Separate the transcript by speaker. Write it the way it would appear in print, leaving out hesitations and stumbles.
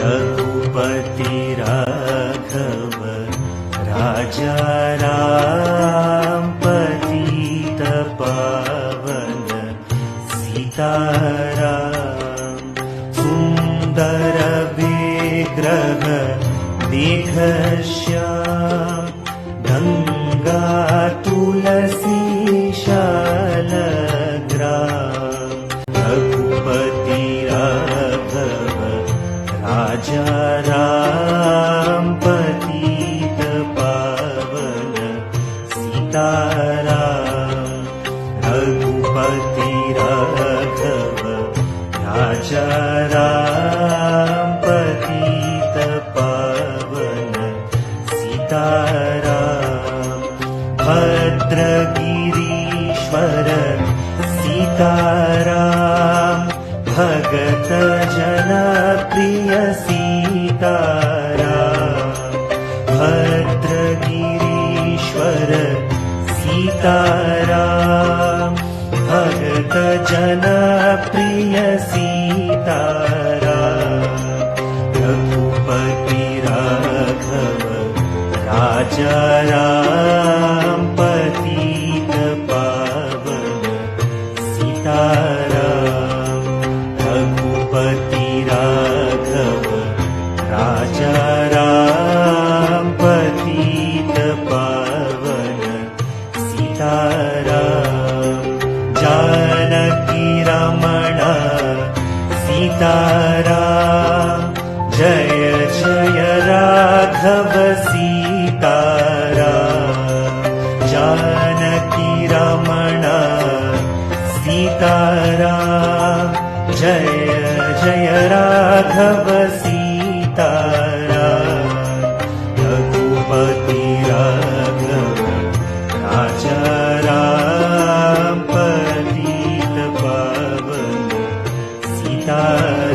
Speaker 1: रघुपति राघव राजा राम पतित पावन सीताराम। सुंदर विग्रह दीघश्याम गंगा तुलसी शालग्राम। रघुपति राघव राजा राम पतित पावन सीताराम। रघुपति राघव राजा राम पतित पावन सीताराम। भद्रगिरीश्वर सीताराम भगत जन प्रिय सीताराम। भद्रगिरीश्वर सीताराम भगत जन प्रिय सीताराम। रघुपति राघव राजा राम पतित पावन सीताराम। रघुपति राघव राजा राम पतित पावन सीताराम। जानकी रमण सीताराम जय जय राघव सीताराम। जानकी रमण सीताराम जय जय राघव सीताराम। रघुपति राघव राजा राम पतित पावन सीताराम।